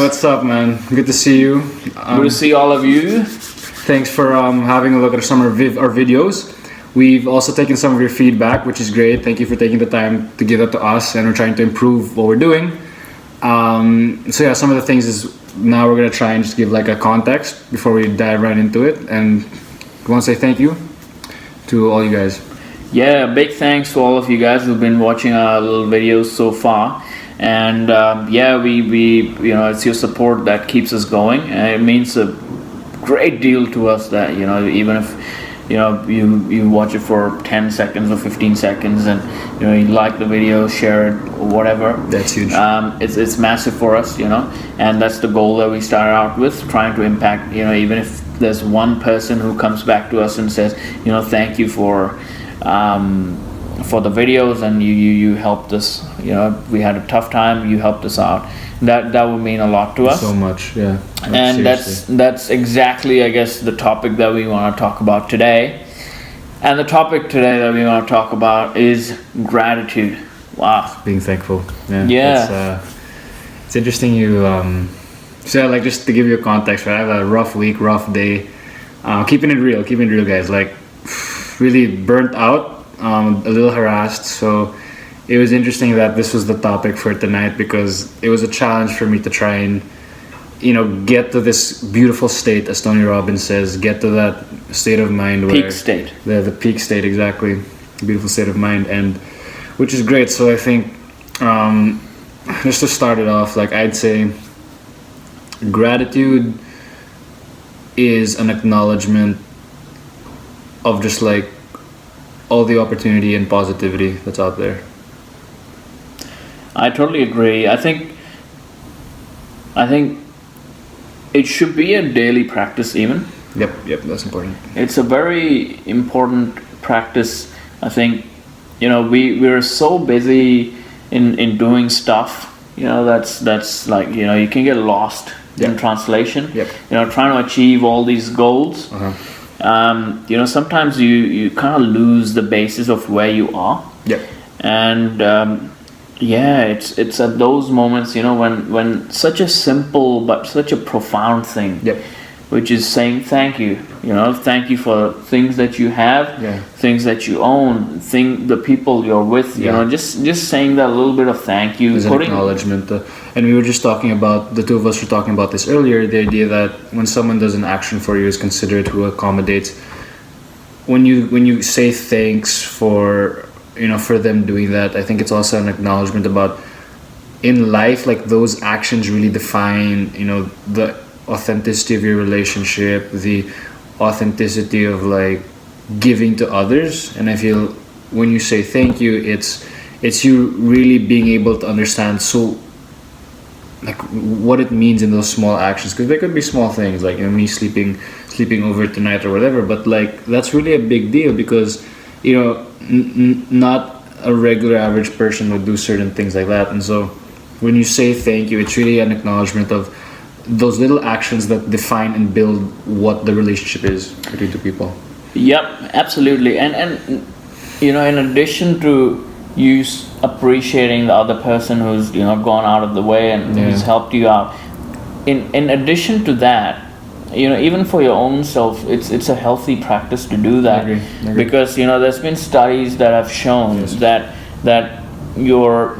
what's up, man? Good to see you. Good to see all of you. Thanks for having a look at some of our videos. We've also taken some of your feedback, which is great. Thank you for taking the time to give that to us, and we're trying to improve what we're doing. So yeah, some of the things is now we're gonna try and just give like a context before we dive right into it, and I want to say thank you to all you guys. Yeah, big thanks to all of you guys who've been watching our little videos so far. And yeah, we it's your support that keeps us going, and it means a great deal to us that even if you watch it for 10 seconds or 15 seconds and you like the video, share it or whatever, that's huge. It's massive for us, and that's the goal that we started out with, trying to impact, even if there's one person who comes back to us and says, thank you for the videos, and you helped us, we had a tough time, you helped us out. That would mean a lot to us. So much, yeah. And that's exactly, I guess, the topic that we want to talk about today. And the topic today that we want to talk about is gratitude. Wow. Being thankful. Yeah. It's interesting you so like, just to give you a context, right? I have a rough week, rough day. Keeping it real, guys. Like, really burnt out, a little harassed. So it was interesting that this was the topic for tonight, because it was a challenge for me to try and get to this beautiful state, as Tony Robbins says, get to that state of mind where peak state, the peak state, exactly, beautiful state of mind, and which is great. So I think just to start it off, like, I'd say gratitude is an acknowledgement of just like all the opportunity and positivity that's out there. I totally agree. I think it should be a daily practice even. Yep, that's important. It's a very important practice. I think, we're so busy in doing stuff, that's like, you can get lost in translation. Yep. Trying to achieve all these goals. Sometimes you kind of lose the basis of where you are. Yep. And it's at those moments, when such a simple but such a profound thing, which is saying thank you. Thank you for things that you have, things that you own, the people you're with. Just saying that little bit of thank you, as an acknowledgement. And we were just talking about, the two of us were talking about this earlier, the idea that when someone does an action for you, is considerate, who accommodates. When you say thanks for for them doing that, I think it's also an acknowledgement about, in life, like, those actions really define the authenticity of your relationship, the authenticity of like giving to others. And I feel when you say thank you, it's you really being able to understand like what it means in those small actions, because there could be small things like me sleeping over tonight or whatever, but like that's really a big deal, because not a regular average person would do certain things like that. And so when you say thank you, it's really an acknowledgement of those little actions that define and build what the relationship is between two people. Yep, absolutely. And in addition to you appreciating the other person who's gone out of the way and who's helped you out, in addition to that, even for your own self, it's a healthy practice to do that. I agree. Because there's been studies that have shown that your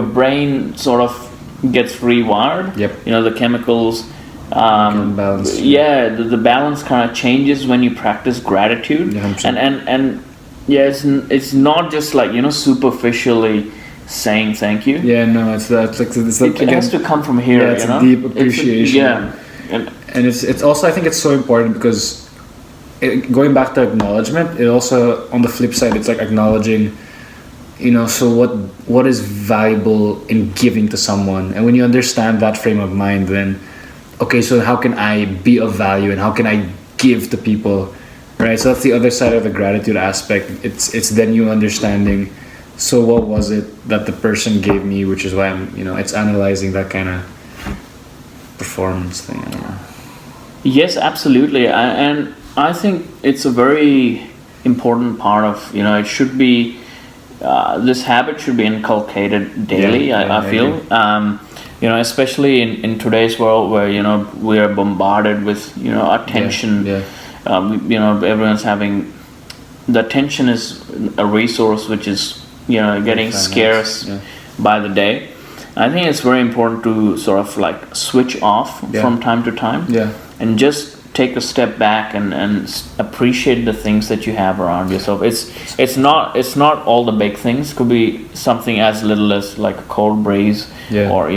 brain sort of gets rewired. The chemicals, balance. The balance kind of changes when you practice gratitude. And it's not just like superficially saying thank you. It has to come from here. It's a deep appreciation. And it's also, I think it's so important, because going back to acknowledgement, it also, on the flip side, it's like acknowledging, so what is valuable in giving to someone. And when you understand that frame of mind, then okay, so how can I be of value, and how can I give to people, right? So that's the other side of the gratitude aspect. It's then you understanding, so what was it that the person gave me, which is why I'm it's analyzing that kind of performance thing. I don't know. Yes, absolutely. And I think it's a very important part of, it should be, this habit should be inculcated daily, I feel. especially in today's world where we are bombarded with attention. Yeah. Everyone's having, the attention is a resource which is getting scarce by the day. I think it's very important to sort of like switch off from time to time, and just take a step back and appreciate the things that you have around yourself. It's not all the big things. Could be something as little as like a cold breeze, or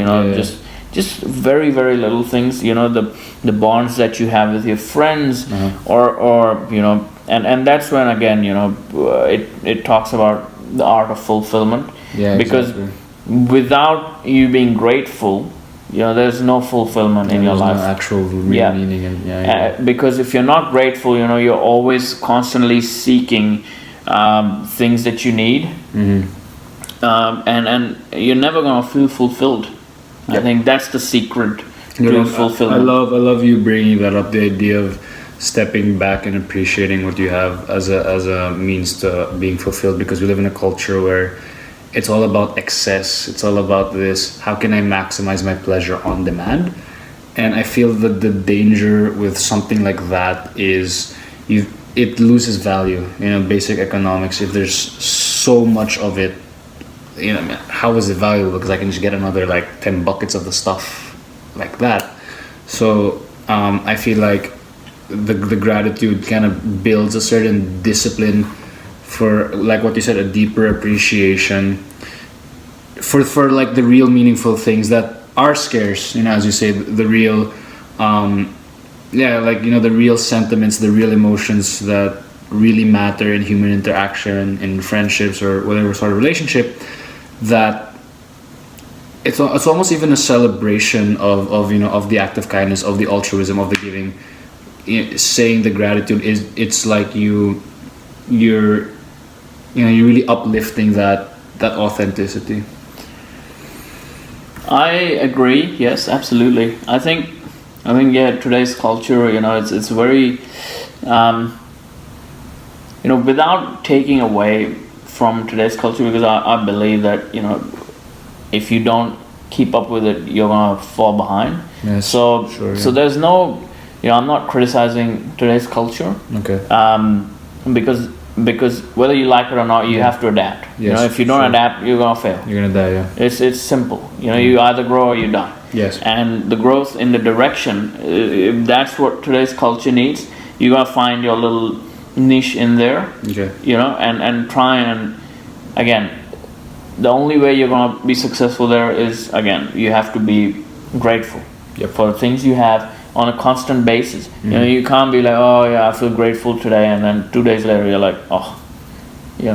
just very, very little things. The bonds that you have with your friends, or and that's when again it talks about the art of fulfillment. Because without you being grateful, there's no fulfillment in your life. No actual real meaning. And because if you're not grateful, you're always constantly seeking things that you need, and you're never gonna feel fulfilled. I think that's the secret to fulfillment. I love you bringing that up. The idea of stepping back and appreciating what you have as a means to being fulfilled, because we live in a culture where it's all about excess. It's all about this, how can I maximize my pleasure on demand? And I feel that the danger with something like that is it loses value. Basic economics, if there's so much of it, how is it valuable? Because I can just get another like 10 buckets of the stuff like that. So I feel like the gratitude kind of builds a certain discipline for, like what you said, a deeper appreciation for like the real meaningful things that are scarce, as you say, the real the real sentiments, the real emotions that really matter in human interaction, in friendships or whatever sort of relationship, that it's almost even a celebration of the act of kindness, of the altruism, of the giving. Saying the gratitude it's like you're really uplifting that authenticity. I agree. Yes, absolutely. I think today's culture, it's very without taking away from today's culture, because I believe that if you don't keep up with it, you're gonna fall behind. Yes, so sure, so there's no, I'm not criticizing today's culture. Okay. Because whether you like it or not, you have to adapt. Yes, if you don't adapt, you're gonna fail. You're gonna die. It's simple. You either grow or you die. Yes. And the growth in the direction, if that's what today's culture needs, you gotta find your little niche in there. Okay. And try and, again, the only way you're gonna be successful there is, again, you have to be grateful for the things you have on a constant basis. You can't be like, oh yeah, I feel grateful today, and then 2 days later you're like, oh,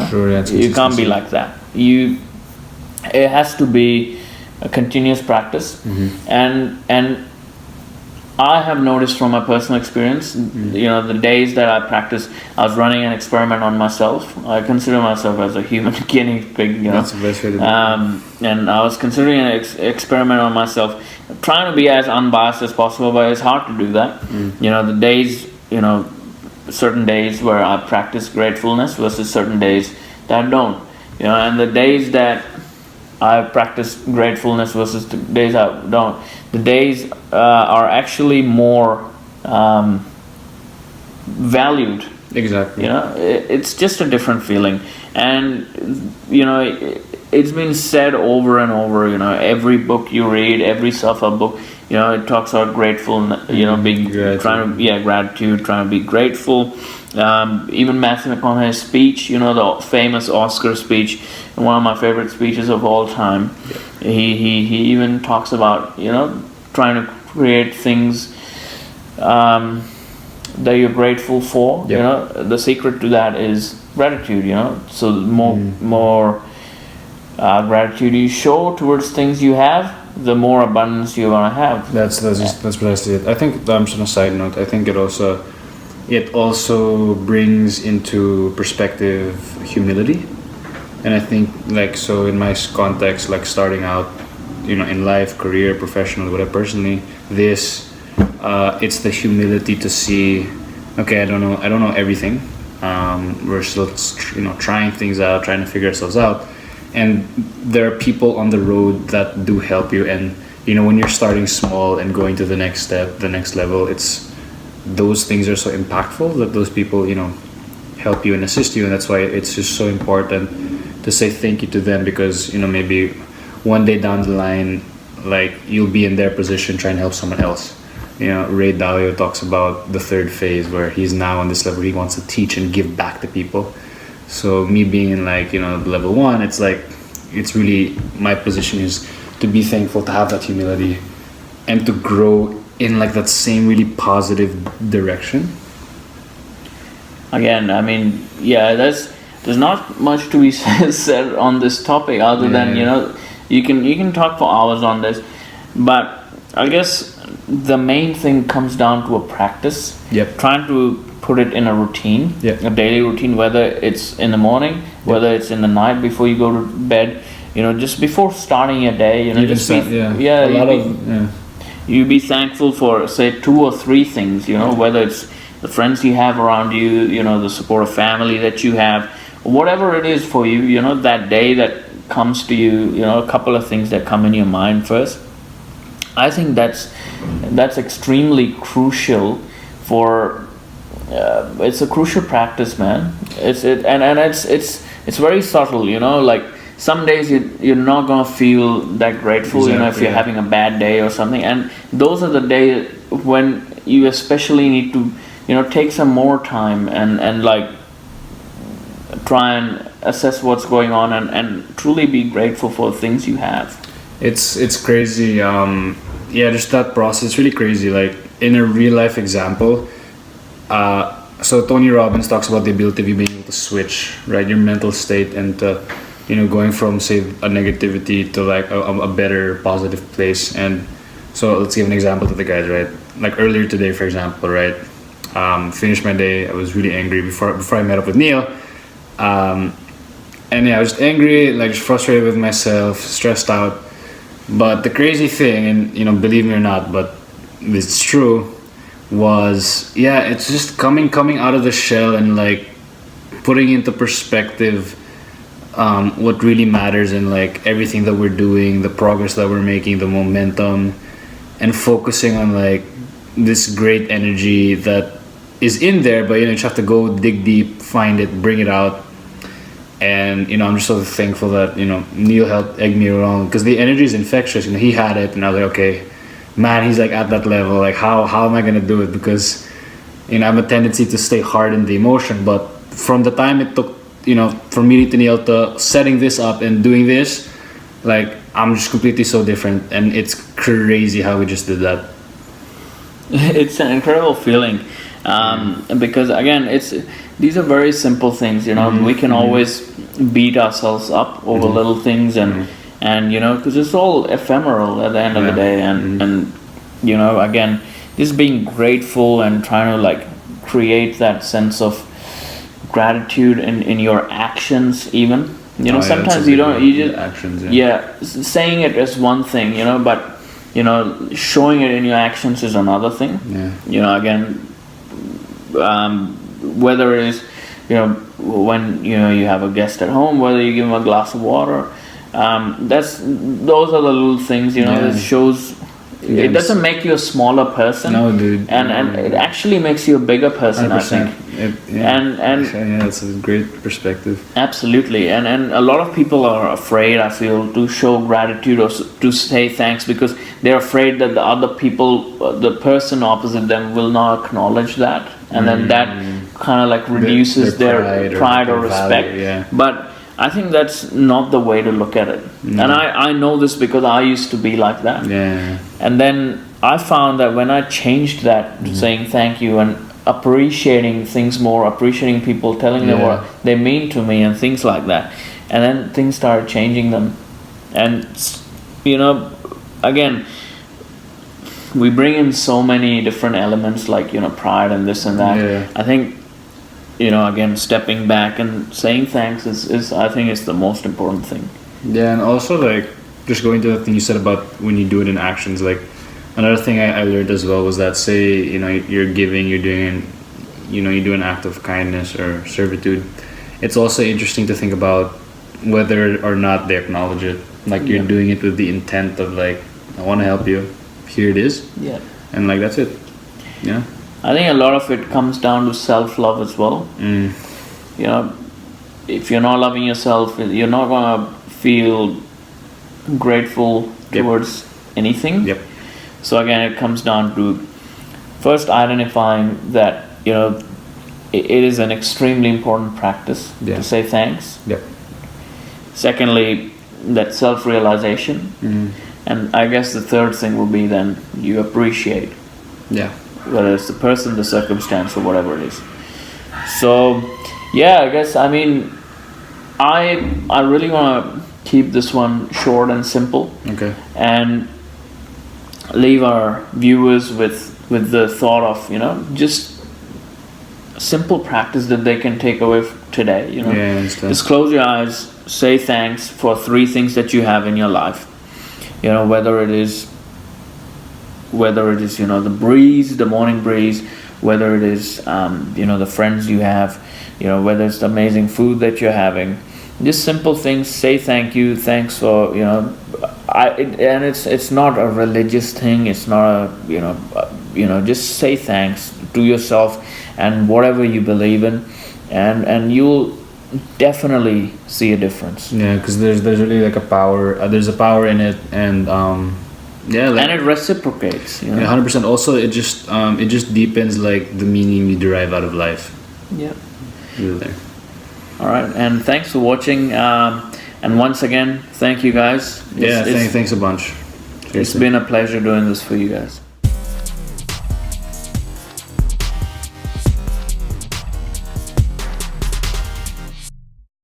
Sure, yeah, you can't be like that. It has to be a continuous practice, and I have noticed from my personal experience, the days that I practiced, I was running an experiment on myself. I consider myself as a human guinea pig, That's the best way to do it. and I was considering an experiment on myself, trying to be as unbiased as possible, but it's hard to do that. The days, certain days where I practice gratefulness versus certain days that I don't. And the days that I practice gratefulness versus the days I don't, the days are actually more valued. Exactly. It's just a different feeling, and it's been said over and over. Every book you read, every self-help book, it talks about gratefulness. Being gratitude, trying to be grateful. Even Matthew McConaughey's speech, the famous Oscar speech, one of my favorite speeches of all time. Yeah. He even talks about trying to create things that you're grateful for. Yeah. The secret to that is gratitude. So the more gratitude you show towards things you have, the more abundance you're gonna have. That's precisely it. I think, just on a side note, I think it also brings into perspective humility, and I think in my context, starting out, in life, career, professional, whatever, personally, it's the humility to see, okay, I don't know everything. We're still trying things out, trying to figure ourselves out, and there are people on the road that do help you, and when you're starting small and going to the next step, the next level, it's those things are so impactful that those people, help you and assist you, and that's why it's just so important to say thank you to them, because maybe one day down the line, like, you'll be in their position trying to help someone else. Ray Dalio talks about the third phase, where he's now on this level where he wants to teach and give back to people. So me being in level 1, it's like, it's really, my position is to be thankful, to have that humility, and to grow in like that same really positive direction. Again, I mean, yeah, there's not much to be said on this topic other than you can talk for hours on this, but I guess the main thing comes down to a practice. Yep. Trying to put it in a routine, Yep. a daily routine, whether it's in the morning, whether it's in the night before you go to bed, just before starting your day, you be thankful for, say, 2 or 3 things, whether it's the friends you have around you, the support of family that you have, whatever it is for you, that day that comes to you, a couple of things that come in your mind first. I think that's extremely crucial for, it's a crucial practice, man. It's very subtle, like, some days you're not gonna feel that grateful, if you're having a bad day or something, and those are the days when you especially need to, take some more time and like try and assess what's going on and truly be grateful for things you have. It's crazy. Just that process. It's really crazy. Like, in a real life example, so Tony Robbins talks about the ability of you being able to switch, right, your mental state, and going from, say, a negativity to like a better positive place. And so let's give an example to the guys, right? Like earlier today, for example, right? Finished my day. I was really angry before I met up with Neil. And I was just angry, like, just frustrated with myself, stressed out. But the crazy thing, and believe me or not, but it's true, was it's just coming out of the shell and like putting into perspective what really matters, and like everything that we're doing, the progress that we're making, the momentum, and focusing on like this great energy that is in there, but you just have to go dig deep, find it, bring it out. And I'm just so thankful that Neil helped egg me along, because the energy is infectious. He had it, and I was like, okay, man, he's like at that level. Like, how am I gonna do it? Because I have a tendency to stay hard in the emotion. But from the time it took, from meeting to Neil to setting this up and doing this, like, I'm just completely so different, and it's crazy how we just did that. It's an incredible feeling. Because again, these are very simple things, we can always beat ourselves up over little things, and because it's all ephemeral at the end of the day, and again, just being grateful and trying to like create that sense of gratitude in your actions, even sometimes you just actions, saying it is one thing, but showing it in your actions is another thing. Again, whether it is when you have a guest at home, whether you give them a glass of water, those are the little things that shows. It doesn't make you a smaller person. No, dude. And it actually makes you a bigger person, 100%. I think. And that's a great perspective. Absolutely. And a lot of people are afraid, I feel, to show gratitude or to say thanks, because they're afraid that the other people, the person opposite them, will not acknowledge that, and then that kind of like reduces their pride or respect. Value, But I think that's not the way to look at it. And I know this because I used to be like that. And then I found that when I changed that to saying thank you and appreciating things more, appreciating people, telling them what they mean to me and things like that, and then things started changing them. And again, we bring in so many different elements like pride and this and that. I think again, stepping back and saying thanks is I think is the most important thing. And also like just going to the thing you said about when you do it in actions, like another thing I learned as well was that, say you're giving, you're doing you do an act of kindness or servitude, it's also interesting to think about whether or not they acknowledge it. Like, you're doing it with the intent of like I want to help you. Here it is. Yeah. And like that's it. Yeah. I think a lot of it comes down to self-love as well. You know, if you're not loving yourself, you're not gonna feel grateful towards anything. Yep. So again, it comes down to first identifying that, you know, it is an extremely important practice to say thanks. Yep. Secondly, that self-realization. And I guess the third thing will be then you appreciate. Yeah. Whether it's the person, the circumstance, or whatever it is. So, yeah, I guess, I mean, I really want to keep this one short and simple. Okay. And leave our viewers with the thought of, you know, just a simple practice that they can take away today, you know. Yeah, I understand. Just close your eyes, say thanks for 3 things that you have in your life. You know, whether it is, you know, the breeze, the morning breeze, whether it is, you know, the friends you have, you know, whether it's the amazing food that you're having. Just simple things. Say thank you, thanks for, you know, and it's not a religious thing. It's not a, you know, just say thanks to yourself and whatever you believe in, and you'll definitely see a difference. Yeah, because there's really like a power. There's a power in it, and yeah, like, and it reciprocates. You know? Yeah, 100%. Also, it just deepens like the meaning you derive out of life. Yeah. Really. All right, and thanks for watching. And once again, thank you guys. Thanks a bunch. It's been a pleasure doing this for you guys.